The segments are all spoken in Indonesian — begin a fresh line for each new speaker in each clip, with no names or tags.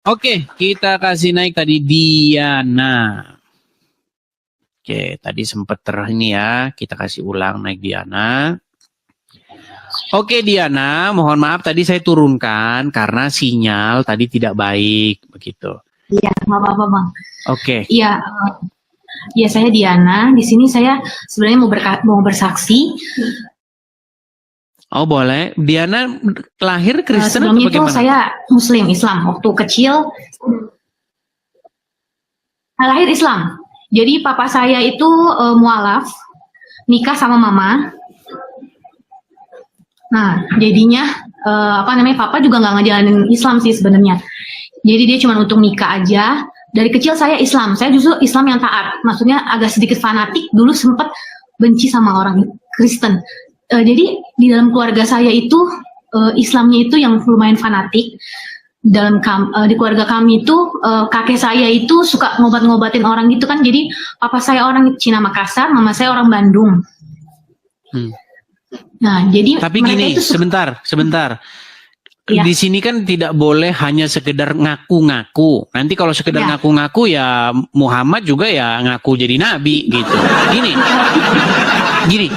Oke, kita kasih naik tadi Diana. Oke, tadi sempat ini ya, kita kasih ulang naik Diana. Oke Diana, mohon maaf tadi saya turunkan karena sinyal tadi tidak baik, begitu.
Iya, nggak apa-apa Bang.
Oke.
Iya, ya saya Diana. Di sini saya sebenarnya mau bersaksi.
Oh boleh. Diana lahir Kristen atau
sebelumnya
bagaimana?
itu saya Muslim Islam. Waktu kecil lahir Islam. Jadi papa saya itu mualaf, nikah sama mama. Nah, jadinya papa juga nggak ngejalanin Islam sih sebenarnya. Jadi dia cuma untuk nikah aja. Dari kecil saya Islam. Saya justru Islam yang taat. Maksudnya agak sedikit fanatik. Dulu sempat benci sama orang Kristen. Jadi di dalam keluarga saya itu Islamnya itu yang lumayan fanatik. Di keluarga kami itu kakek saya itu suka ngobat-ngobatin orang gitu kan. Jadi papa saya orang Cina Makassar, mama saya orang Bandung. Nah, jadi
tapi gini,
itu
sebentar.
Ya.
Di sini kan tidak boleh hanya sekedar ngaku-ngaku. Nanti kalau sekedar ngaku-ngaku ya Muhammad juga ya ngaku jadi nabi gitu. Gini.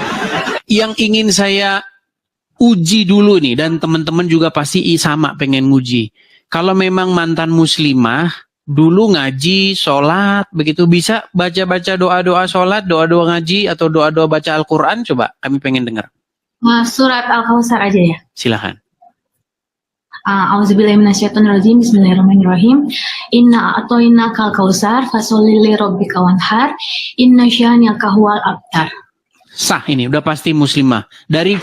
Yang ingin saya uji dulu nih, dan teman-teman juga pasti sama pengen nguji. Kalau memang mantan muslimah, dulu ngaji, sholat, begitu bisa baca-baca doa-doa sholat, doa-doa ngaji, atau doa-doa baca Al-Quran, coba kami pengen dengar.
Surat Al-Kautsar aja ya.
Silahkan.
A'udzubillahiminasyaitonirrajim. Bismillahirrahmanirrahim. Inna a'toinakal kautsar fasholli lirabbika wanhar. Inna syani'aka huwal abtar.
Sah ini, udah pasti muslimah. Dari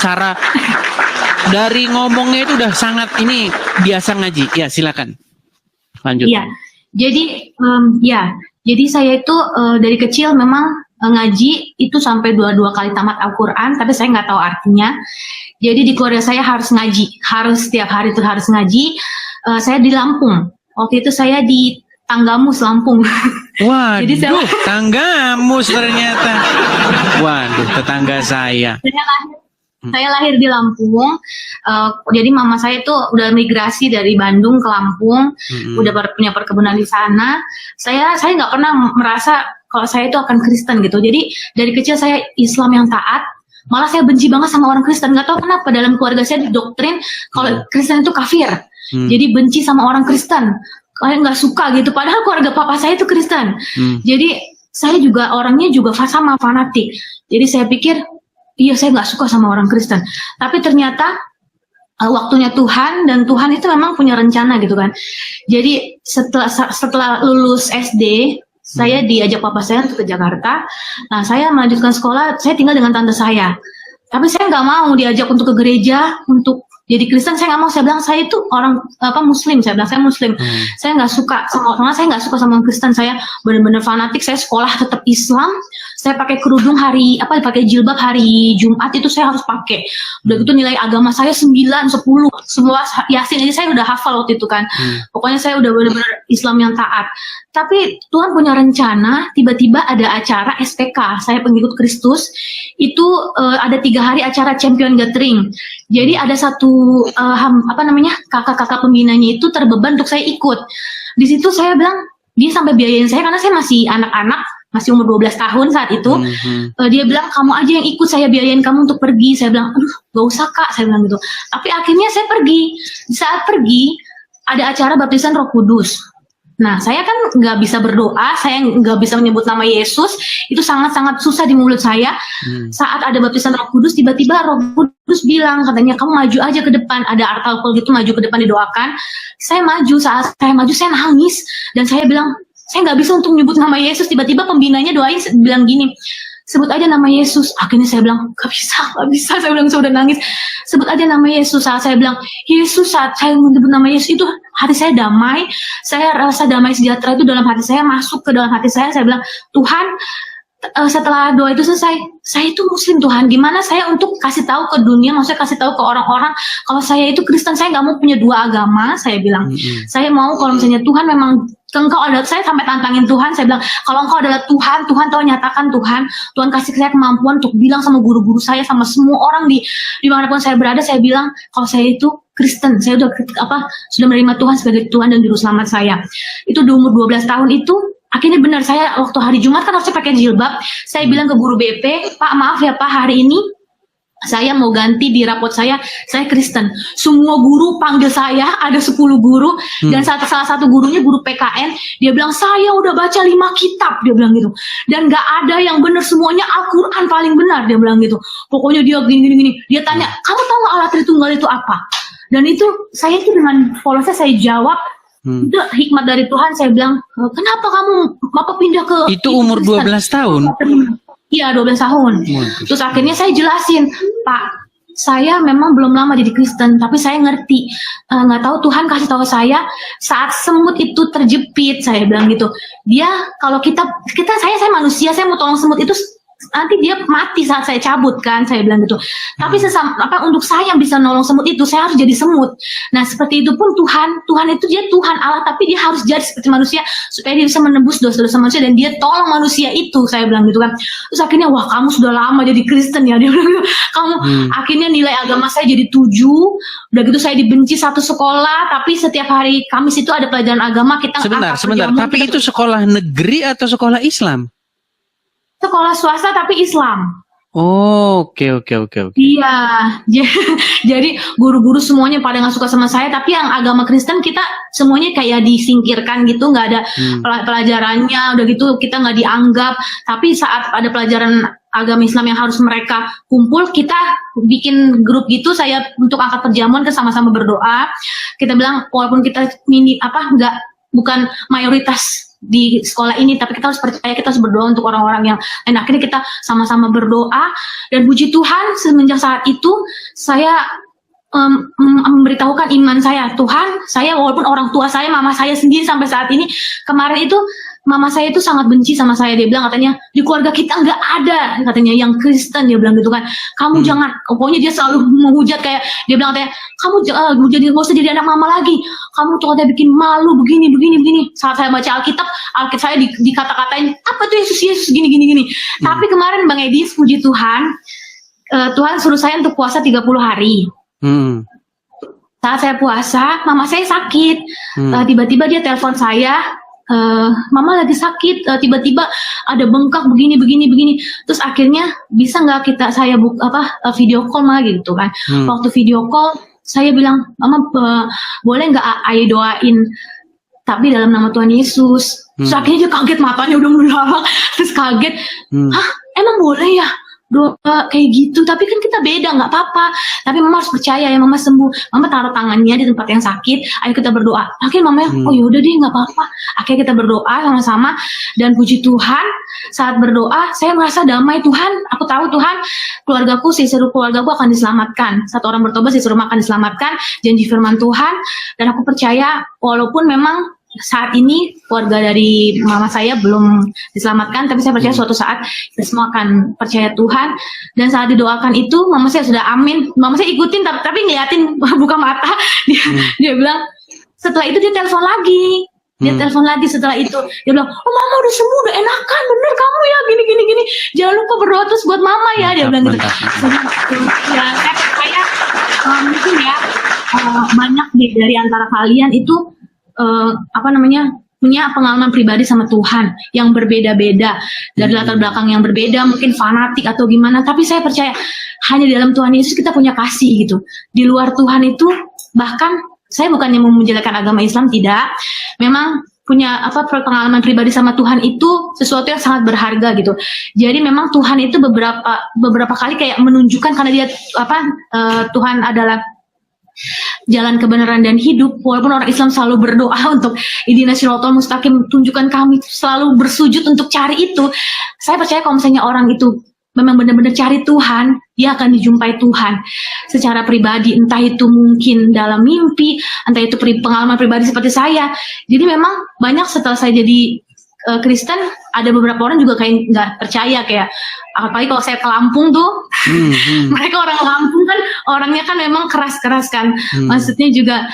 ngomongnya itu udah sangat ini biasa ngaji. Ya, silakan. Lanjut.
Iya. Jadi jadi saya itu dari kecil memang ngaji itu sampai 22 kali tamat Al-Qur'an, tapi saya nggak tahu artinya. Jadi di keluarga saya harus ngaji, harus setiap hari itu harus ngaji. Saya di Lampung. Waktu itu saya di Tanggamus, Lampung.
Waduh, jadi Tanggamus ternyata. Waduh, tetangga saya.
Saya lahir di Lampung. Jadi mama saya itu udah migrasi dari Bandung ke Lampung, udah punya perkebunan di sana. Saya nggak pernah merasa kalau saya itu akan Kristen gitu. Jadi dari kecil saya Islam yang taat. Malah saya benci banget sama orang Kristen. Nggak tahu kenapa dalam keluarga saya didoktrin kalau Kristen itu kafir. Jadi benci sama orang Kristen. Kayak nggak suka gitu. Padahal keluarga papa saya itu Kristen. Jadi saya juga orangnya juga sama fanatik. Jadi saya pikir, iya saya nggak suka sama orang Kristen. Tapi ternyata waktunya Tuhan, dan Tuhan itu memang punya rencana gitu kan. Jadi setelah lulus SD, saya diajak papa saya untuk ke Jakarta. Nah, saya melanjutkan sekolah, saya tinggal dengan tante saya. Tapi saya nggak mau diajak untuk ke gereja, untuk jadi Kristen. Saya nggak mau. Saya bilang saya itu orang Muslim. Saya bilang saya Muslim. Saya nggak suka saya nggak suka sama Kristen. Saya benar-benar fanatik. Saya sekolah tetap Islam. Saya pakai kerudung pakai jilbab hari Jumat itu saya harus pakai. Udah gitu nilai agama saya 9, 10, semua Yasin aja saya udah hafal waktu itu kan. Pokoknya saya udah benar-benar Islam yang taat. Tapi Tuhan punya rencana, tiba-tiba ada acara SPK, saya pengikut Kristus, itu ada 3 hari acara Champion Gathering. Jadi ada satu kakak-kakak pembinanya itu terbeban untuk saya ikut. Di situ saya bilang, dia sampai biayain saya karena saya masih anak-anak, masih umur 12 tahun saat itu. Dia bilang, kamu aja yang ikut, saya biayain kamu untuk pergi. Saya bilang, aduh gak usah kak, saya bilang gitu. Tapi akhirnya saya pergi. Di saat pergi, ada acara baptisan Roh Kudus. Nah, saya kan nggak bisa berdoa, saya nggak bisa menyebut nama Yesus, itu sangat-sangat susah di mulut saya. Saat ada baptisan Roh Kudus, tiba-tiba Roh Kudus bilang, katanya kamu maju aja ke depan, ada artalkol gitu, maju ke depan didoakan. Saya maju, saat saya maju saya nangis, dan saya bilang, saya nggak bisa untuk menyebut nama Yesus. Tiba-tiba pembinanya doain, bilang gini, sebut aja nama Yesus. Akhirnya saya bilang, gak bisa, saya bilang, saya udah nangis. Sebut aja nama Yesus. Saat saya bilang, Yesus, saat saya menyebut nama Yesus, itu hati saya damai. Saya rasa damai sejahtera itu dalam hati saya, masuk ke dalam hati saya. Saya bilang, Tuhan, setelah doa itu selesai, saya itu Muslim Tuhan. Gimana saya untuk kasih tahu ke dunia, maksudnya kasih tahu ke orang-orang, kalau saya itu Kristen, saya nggak mau punya 2 agama. Saya bilang, saya mau kalau misalnya Tuhan memang Engkau adalah, saya sampai tantangin Tuhan, saya bilang, kalau Engkau adalah Tuhan, Tuhan tahu nyatakan Tuhan kasih saya kemampuan untuk bilang sama guru-guru saya, sama semua orang di dimanapun saya berada, saya bilang, kalau saya itu Kristen, saya sudah menerima Tuhan sebagai Tuhan dan Juru Selamat saya. Itu di umur 12 tahun itu, akhirnya benar saya waktu hari Jumat kan harusnya pakai jilbab. Saya bilang ke guru BP, Pak maaf ya Pak, hari ini saya mau ganti di rapot saya Kristen. Semua guru panggil saya, ada 10 guru, dan salah satu gurunya guru PKN, dia bilang saya udah baca 5 kitab, dia bilang gitu. Dan gak ada yang benar, semuanya Al-Quran paling benar, dia bilang gitu. Pokoknya dia gini. Dia tanya, kamu tahu gak Allah Tritunggal itu apa? Dan itu, saya itu dengan polosnya saya jawab, itu hikmat dari Tuhan. Saya bilang, kenapa kamu Bapak pindah ke
Itu umur
Kristen?
12 tahun?
Iya, 12 tahun. Terus akhirnya saya jelasin, Pak, saya memang belum lama jadi Kristen, tapi saya ngerti, nggak tahu Tuhan kasih tahu saya saat semut itu terjepit, saya bilang gitu. Dia kalau saya manusia, saya mau tolong semut itu nanti dia mati saat saya cabut kan, saya bilang gitu. Tapi untuk saya yang bisa nolong semut itu, saya harus jadi semut. Nah seperti itu pun Tuhan itu dia Tuhan Allah, tapi dia harus jadi seperti manusia supaya dia bisa menebus dosa-dosa manusia dan dia tolong manusia itu, saya bilang gitu kan. Terus akhirnya wah kamu sudah lama jadi Kristen ya, dia bilang gitu. Kamu akhirnya nilai agama saya jadi 7. Udah gitu saya dibenci satu sekolah, tapi setiap hari Kamis itu ada pelajaran agama kita.
Sebentar. Tapi itu sekolah negeri atau sekolah Islam?
Sekolah swasta tapi Islam.
Oh, oke.
Iya, jadi guru-guru semuanya pada nggak suka sama saya, tapi yang agama Kristen kita semuanya kayak disingkirkan gitu, nggak ada pelajarannya, udah gitu kita nggak dianggap. Tapi saat ada pelajaran agama Islam yang harus mereka kumpul, kita bikin grup gitu, saya untuk angkat perjamuan ke sama-sama berdoa. Kita bilang walaupun kita bukan mayoritas di sekolah ini, tapi kita harus percaya, kita harus berdoa untuk orang-orang yang lain. Akhirnya kita sama-sama berdoa, dan puji Tuhan semenjak saat itu saya memberitahukan iman saya. Tuhan, saya walaupun orang tua saya, mama saya sendiri sampai saat ini, kemarin itu mama saya itu sangat benci sama saya. Dia bilang katanya di keluarga kita nggak ada katanya yang Kristen, dia bilang gitu kan. Kamu jangan, pokoknya dia selalu menghujat, kayak dia bilang katanya kamu nggak usah jadi anak mama lagi. Kamu tuh katanya bikin malu begini. Saat saya baca Alkitab saya dikata-katain apa tuh Yesus gini. Tapi kemarin Bang Edi, puji Tuhan, Tuhan suruh saya untuk puasa 30 hari. Saat saya puasa, mama saya sakit. Tiba-tiba dia telepon saya, mama lagi sakit, tiba-tiba ada bengkak begini. Terus akhirnya bisa nggak saya video call mah gitu kan. Waktu video call saya bilang, mama boleh nggak ayah doain tapi dalam nama Tuhan Yesus. Terus akhirnya dia kaget, matanya udah melalak, terus kaget, hah emang boleh ya doa kayak gitu? Tapi kan kita beda, nggak apa-apa. Tapi mama harus percaya ya, mama sembuh. Mama taruh tangannya di tempat yang sakit, ayo kita berdoa. Akhirnya mamanya, oh yaudah deh nggak apa-apa. Akhirnya kita berdoa sama-sama, dan puji Tuhan saat berdoa saya merasa damai. Tuhan, aku tahu Tuhan, keluargaku, seluruh keluargaku akan diselamatkan. Satu orang bertobat, seluruh rumah akan diselamatkan, janji firman Tuhan. Dan aku percaya walaupun memang saat ini keluarga dari mama saya belum diselamatkan, tapi saya percaya suatu saat kita semua akan percaya Tuhan. Dan saat didoakan itu mama saya sudah amin, mama saya ikutin tapi ngeliatin buka mata. Dia bilang, setelah itu dia telepon lagi. Setelah itu dia bilang, oh mama udah sembuh, udah enakan, bener kamu ya gini, jangan lupa berdoa terus buat mama ya. Dia bilang gitu. Ya saya percaya mungkin ya banyak dari antara kalian itu punya pengalaman pribadi sama Tuhan yang berbeda-beda, dari latar belakang yang berbeda, mungkin fanatik atau gimana. Tapi saya percaya hanya di dalam Tuhan Yesus kita punya kasih gitu. Di luar Tuhan itu, bahkan saya bukannya menjelekkan agama Islam, tidak. Memang punya pengalaman pribadi sama Tuhan itu sesuatu yang sangat berharga gitu. Jadi memang Tuhan itu beberapa kali kayak menunjukkan, karena dia Tuhan adalah jalan kebenaran dan hidup. Walaupun orang Islam selalu berdoa untuk ihdina shiratal mustaqim, tunjukkan kami, selalu bersujud untuk cari itu. Saya percaya kalau misalnya orang itu memang benar-benar cari Tuhan, dia akan dijumpai Tuhan secara pribadi, entah itu mungkin dalam mimpi, entah itu pengalaman pribadi seperti saya. Jadi memang banyak setelah saya jadi Kristen, ada beberapa orang juga kayak nggak percaya, kayak apalagi kalau saya ke Lampung tuh, mereka orang Lampung kan orangnya kan memang keras-keras kan, maksudnya juga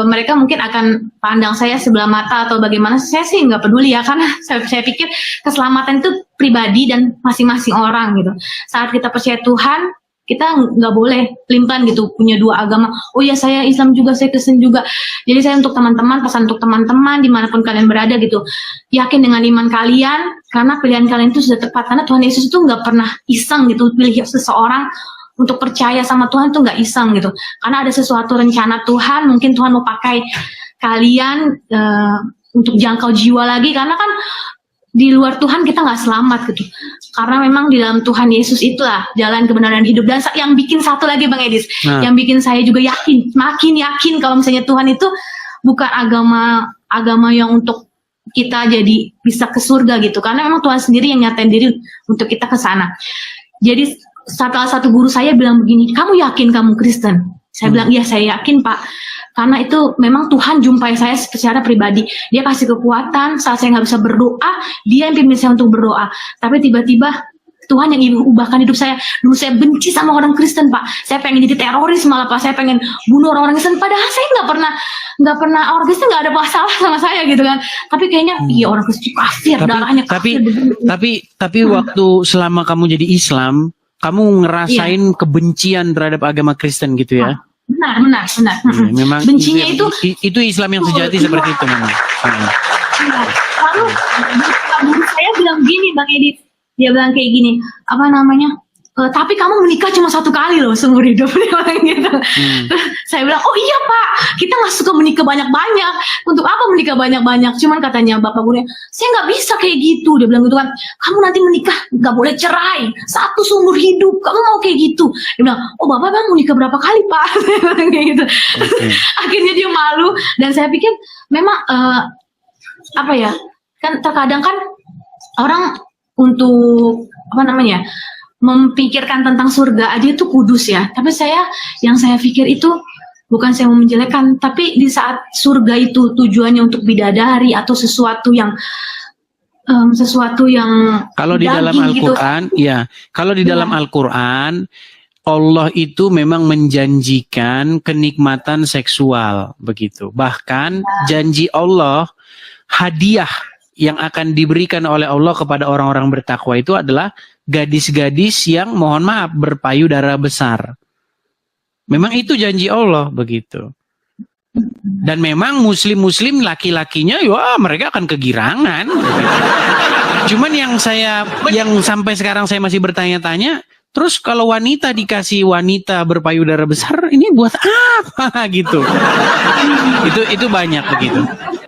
mereka mungkin akan pandang saya sebelah mata atau bagaimana. Saya sih nggak peduli ya, karena saya pikir keselamatan itu pribadi dan masing-masing orang gitu. Saat kita percaya Tuhan, kita nggak boleh pelimpan gitu punya dua agama. Oh ya saya Islam juga, saya Kristen juga. Jadi saya untuk teman-teman, pesan untuk teman-teman dimanapun kalian berada gitu, yakin dengan iman kalian karena pilihan kalian itu sudah tepat. Karena Tuhan Yesus itu nggak pernah iseng gitu pilih seseorang untuk percaya sama Tuhan, tuh nggak iseng gitu. Karena ada sesuatu rencana Tuhan, mungkin Tuhan mau pakai kalian untuk jangkau jiwa lagi. Karena kan di luar Tuhan kita nggak selamat gitu. Karena memang di dalam Tuhan Yesus itulah jalan kebenaran hidup. Dan yang bikin satu lagi Bang Edis, yang bikin saya juga yakin, makin yakin kalau misalnya Tuhan itu bukan agama yang untuk kita jadi bisa ke surga gitu. Karena memang Tuhan sendiri yang nyatain diri untuk kita ke sana. Jadi salah satu guru saya bilang begini, kamu yakin kamu Kristen? Saya bilang, iya saya yakin Pak. Karena itu memang Tuhan jumpai saya secara pribadi. Dia kasih kekuatan saat saya nggak bisa berdoa, dia yang pimpin saya untuk berdoa. Tapi tiba-tiba Tuhan yang ubahkan hidup saya. Dulu saya benci sama orang Kristen Pak. Saya pengen jadi teroris malah Pak. Saya pengen bunuh orang Kristen. Padahal saya nggak pernah orang Kristen nggak ada masalah sama saya gitu kan. Tapi kayaknya iya orang Kristen kafir, darahnya kafir.
Tapi waktu selama kamu jadi Islam, kamu ngerasain kebencian terhadap agama Kristen gitu ya?
Benar.
Memang
bencinya
itu Islam yang sejati seperti itu memang.
Lalu guru saya bilang gini Bang Edit, dia bilang kayak gini, apa namanya? Tapi kamu menikah cuma 1 kali loh seumur hidup, dia bilang gitu. Saya bilang, oh iya Pak, kita nggak suka menikah banyak-banyak. Untuk apa menikah banyak-banyak? Cuman katanya bapak gurunya, saya nggak bisa kayak gitu. Dia bilang gitu kan, kamu nanti menikah nggak boleh cerai, 1 seumur hidup. Kamu mau kayak gitu? Dia bilang, oh bapak mau nikah berapa kali Pak? Kayak gitu. Akhirnya dia malu dan saya pikir memang apa ya? Kan terkadang kan orang untuk apa namanya? Memikirkan tentang surga aja itu kudus ya. Tapi yang saya pikir itu bukan saya mau menjelekkan, tapi di saat surga itu tujuannya untuk bidadari atau sesuatu yang
kalau di dalam Al-Qur'an gitu. Ya, kalau di dalam Al-Qur'an Allah itu memang menjanjikan kenikmatan seksual begitu. Bahkan janji Allah, hadiah yang akan diberikan oleh Allah kepada orang-orang bertakwa itu adalah gadis-gadis yang mohon maaf berpayudara besar. Memang itu janji Allah begitu. Dan memang muslim-muslim laki-lakinya ya mereka akan kegirangan. Cuman yang sampai sekarang saya masih bertanya-tanya, terus kalau wanita dikasih wanita berpayudara besar ini buat apa gitu. Itu banyak begitu.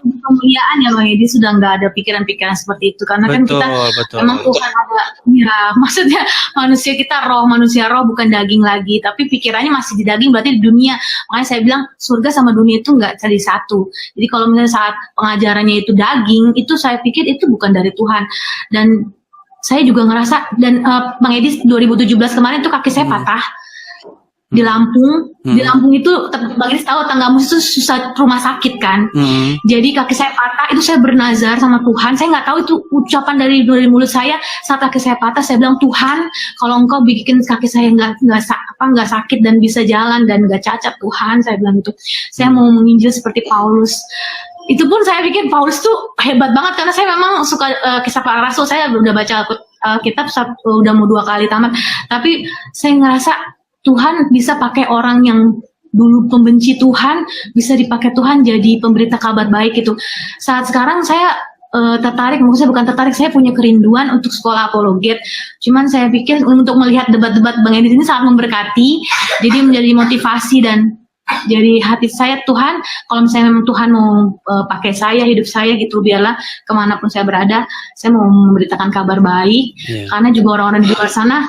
Kemuliaan ya Bang Edi sudah nggak ada pikiran-pikiran seperti itu karena
betul,
kan kita
betul.
memang Tuhan ada ya maksudnya manusia roh bukan daging lagi tapi pikirannya masih di daging berarti di dunia. Makanya saya bilang surga sama dunia itu nggak jadi satu. Jadi kalau misalnya saat pengajarannya itu daging itu saya pikir itu bukan dari Tuhan. Dan saya juga ngerasa dan Bang Edi 2017 kemarin tuh kaki saya patah di Lampung. Di Lampung itu Bang Edis tahu tangga mus itu susah rumah sakit kan. Jadi kaki saya patah itu saya bernazar sama Tuhan. Saya nggak tahu itu ucapan dari mulut saya saat kaki saya patah. Saya bilang Tuhan, kalau Engkau bikin kaki saya nggak sakit dan bisa jalan dan nggak cacat Tuhan, saya bilang itu. Saya mau menginjil seperti Paulus. Itu pun saya pikir Paulus tuh hebat banget karena saya memang suka kisah para rasul. Saya udah baca kitab udah mau 2 kali tamat. Tapi saya ngerasa Tuhan bisa pakai orang yang dulu pembenci Tuhan, bisa dipakai Tuhan jadi pemberita kabar baik itu. Saat sekarang saya tertarik, maksudnya bukan tertarik, saya punya kerinduan untuk sekolah apologet. Cuman saya pikir untuk melihat debat-debat Bang Edi ini sangat memberkati, jadi menjadi motivasi dan jadi hati saya Tuhan, kalau misalnya memang Tuhan mau pakai saya, hidup saya gitu, biarlah kemanapun saya berada, saya mau memberitakan kabar baik, karena juga orang-orang di luar sana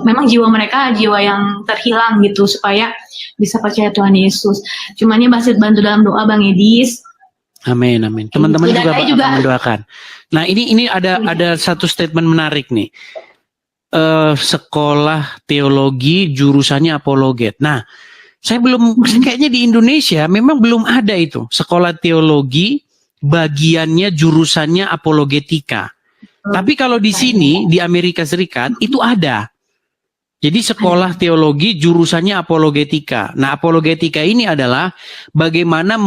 memang jiwa mereka jiwa yang terhilang gitu supaya bisa percaya Tuhan Yesus. Cuman ya masih bantu dalam doa Bang Edis.
Amin. Teman-teman juga mendoakan. Nah ini ada satu statement menarik nih. Sekolah teologi jurusannya apologet. Nah saya kayaknya di Indonesia memang belum ada itu sekolah teologi bagiannya jurusannya apologetika. Tapi kalau di sini, di Amerika Serikat, itu ada. Jadi sekolah teologi jurusannya apologetika. Nah, apologetika ini adalah bagaimana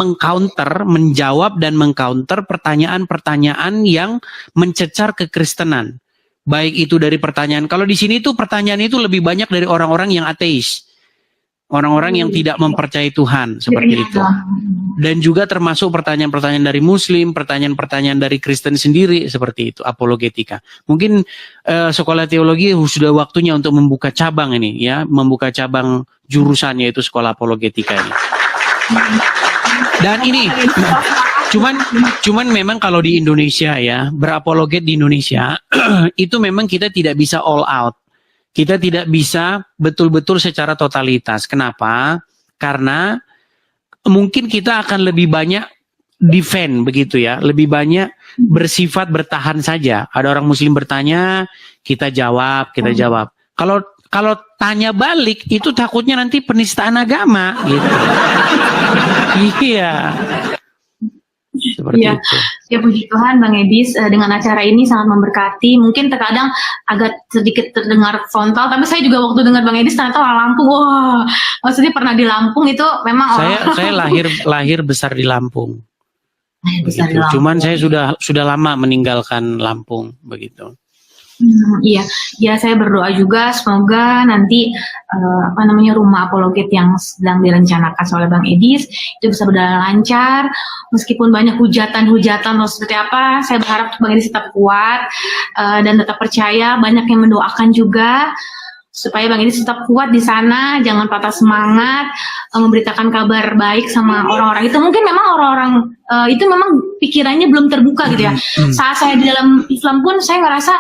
menjawab dan mengcounter pertanyaan-pertanyaan yang mencecar kekristenan. Baik itu dari pertanyaan. Kalau di sini tuh pertanyaan itu lebih banyak dari orang-orang yang ateis. Orang-orang yang tidak mempercayai Tuhan seperti itu. Dan juga termasuk pertanyaan-pertanyaan dari Muslim, pertanyaan-pertanyaan dari Kristen sendiri seperti itu, apologetika. Mungkin sekolah teologi sudah waktunya untuk membuka cabang ini, ya, membuka cabang jurusannya itu sekolah apologetika ini. Dan ini, cuman memang kalau di Indonesia ya, berapologet di Indonesia itu memang kita tidak bisa all out. Kita tidak bisa betul-betul secara totalitas. Kenapa? Karena mungkin kita akan lebih banyak defend begitu ya, lebih banyak bersifat bertahan saja. Ada orang Muslim bertanya, kita jawab. Kalau tanya balik itu takutnya nanti penistaan agama gitu. Iya. Seperti itu.
Ya puji Tuhan Bang Edis, dengan acara ini sangat memberkati. Mungkin terkadang agak sedikit terdengar frontal, tapi saya juga waktu dengar Bang Edis ternyata orang Lampung. Wah, maksudnya pernah di Lampung itu memang
saya lahir besar di Lampung.
Besar di Lampung.
Cuman saya sudah lama meninggalkan Lampung begitu.
Iya, ya saya berdoa juga semoga nanti rumah apologet yang sedang direncanakan oleh Bang Edis itu bisa berjalan lancar, meskipun banyak hujatan-hujatan atau seperti apa. Saya berharap Bang Edis tetap kuat dan tetap percaya. Banyak yang mendoakan juga supaya Bang Edis tetap kuat di sana, jangan patah semangat, memberitakan kabar baik sama orang-orang itu. Mungkin memang orang-orang itu memang pikirannya belum terbuka gitu ya. Saat saya di dalam Islam pun saya ngerasa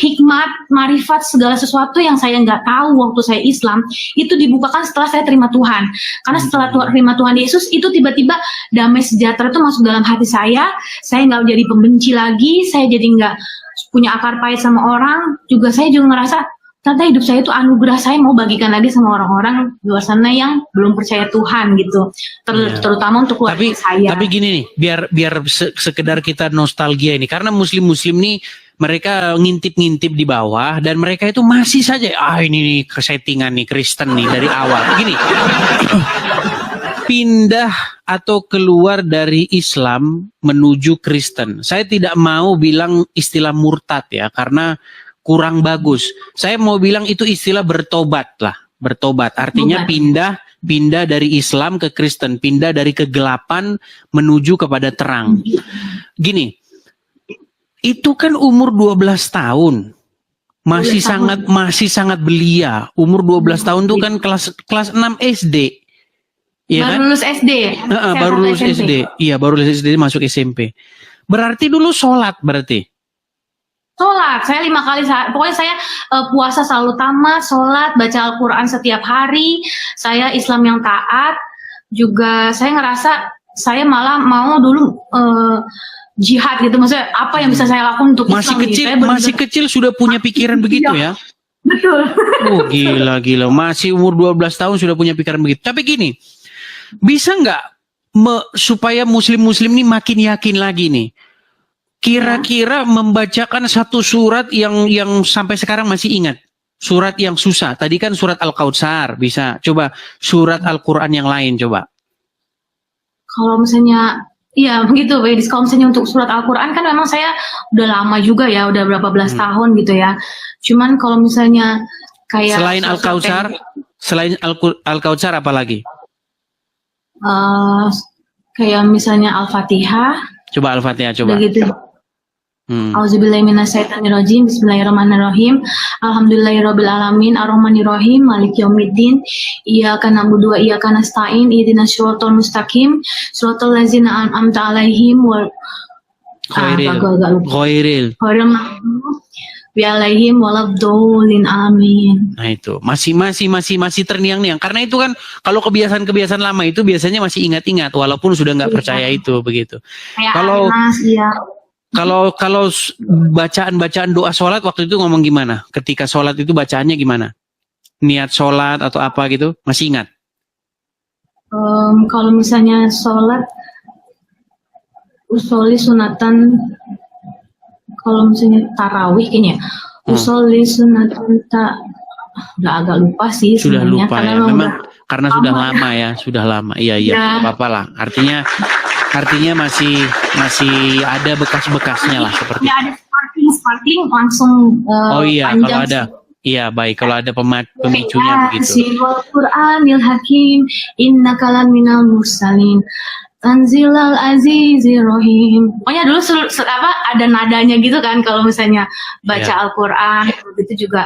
hikmat, marifat, segala sesuatu yang saya nggak tahu waktu saya Islam itu dibukakan setelah saya terima Tuhan. Karena setelah terima Tuhan Yesus itu tiba-tiba damai sejahtera itu masuk dalam hati saya nggak jadi pembenci lagi, saya jadi nggak punya akar pahit sama orang. Juga saya juga ngerasa ternyata hidup saya itu anugerah, saya mau bagikan lagi sama orang-orang di luar sana yang belum percaya Tuhan gitu. Terutama untuk keluarga saya.
Tapi gini nih, biar sekedar kita nostalgia ini, karena muslim nih mereka ngintip-ngintip di bawah dan mereka itu masih saja ini nih kesettingan nih Kristen nih dari awal. Gini. Pindah atau keluar dari Islam menuju Kristen. Saya tidak mau bilang istilah murtad ya, karena kurang bagus. Saya mau bilang itu istilah bertobat lah. Bertobat artinya pindah dari Islam ke Kristen, pindah dari kegelapan menuju kepada terang. Gini, itu kan umur 12 tahun. Masih sangat belia. Umur 12 tahun itu kan kelas 6 SD. Ya
baru
kan?
lulus SD.
Baru lulus SMP. SD. Iya, baru lulus SD masuk SMP. Berarti dulu sholat berarti.
Sholat, saya 5 kali, pokoknya saya puasa selalu tamat, sholat, baca Al-Quran setiap hari, saya Islam yang taat, juga saya ngerasa saya malah mau dulu jihad gitu, maksudnya apa yang bisa saya lakukan untuk
Islam. Masih kecil sudah punya pikiran begitu ya?
Betul.
Oh gila, masih umur 12 tahun sudah punya pikiran begitu. Tapi gini, bisa nggak supaya muslim-muslim ini makin yakin lagi nih? Kira-kira membacakan satu surat yang sampai sekarang masih ingat. Surat yang susah. Tadi kan surat Al-Kautsar bisa. Coba surat Al-Quran yang lain coba.
Kalau misalnya, iya begitu. Kalau misalnya untuk surat Al-Quran kan memang saya udah lama juga ya. Udah berapa belas tahun gitu ya. Cuman kalau misalnya kayak...
Selain Al-Kautsar apa lagi?
Kayak misalnya Al-Fatihah.
Coba Al-Fatihah coba.
Begitu. Auzubillahiminasyaitonirrajim. Bismillahirrahmanirrahim. Alhamdulillahirabbil alamin arrahmanirrahim maliki yaumiddin. Iyyaka na'budu wa iyyaka nasta'in. Ihdinas siratal mustaqim. Shiratal ladzina an'amta 'alaihim ghairil alaihim waladdallin amin. Nah
itu masih terngiang-niang karena itu kan kalau kebiasaan lama itu biasanya masih ingat-ingat walaupun sudah nggak percaya itu begitu. Kalau bacaan doa sholat waktu itu ngomong gimana? Ketika sholat itu bacaannya gimana? Niat sholat atau apa gitu? Masih ingat?
Kalau misalnya sholat usoli sunatan, kalau misalnya tarawih kayaknya usoli sunatan udah agak lupa sih.
Sudah lupa ya, memang karena sudah lama ya, sudah lama. Iya, apa-apa lah. Artinya Artinya masih ada bekas-bekasnya lah seperti.
Nggak ada sparkling langsung
Oh iya,
panjang.
kalau ada. Iya, baik. Kalau ada pemicunya begitu.
Wal Qur'anil Hakim innaka laminal mursalin Tanzilal Azizir Rahim. Pokoknya dulu ada nadanya gitu kan kalau misalnya baca
Ya.
Al-Qur'an itu juga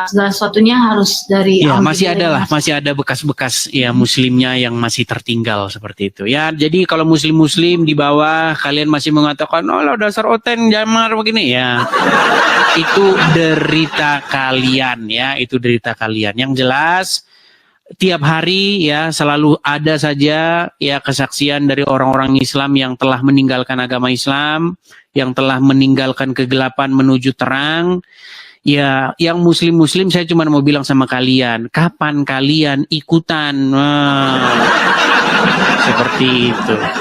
segala sesuatunya harus dari
Ya, masih ada bekas-bekas ya muslimnya yang masih tertinggal seperti itu. Ya, jadi kalau muslim-muslim di bawah kalian masih mengatakan, "Oh, lah dasar oten jamar begini." Ya. Itu derita kalian ya, itu derita kalian. Yang jelas tiap hari ya selalu ada saja ya kesaksian dari orang-orang Islam yang telah meninggalkan agama Islam, yang telah meninggalkan kegelapan menuju terang. Ya, yang muslim-muslim saya cuma mau bilang sama kalian, kapan kalian ikutan? Seperti itu.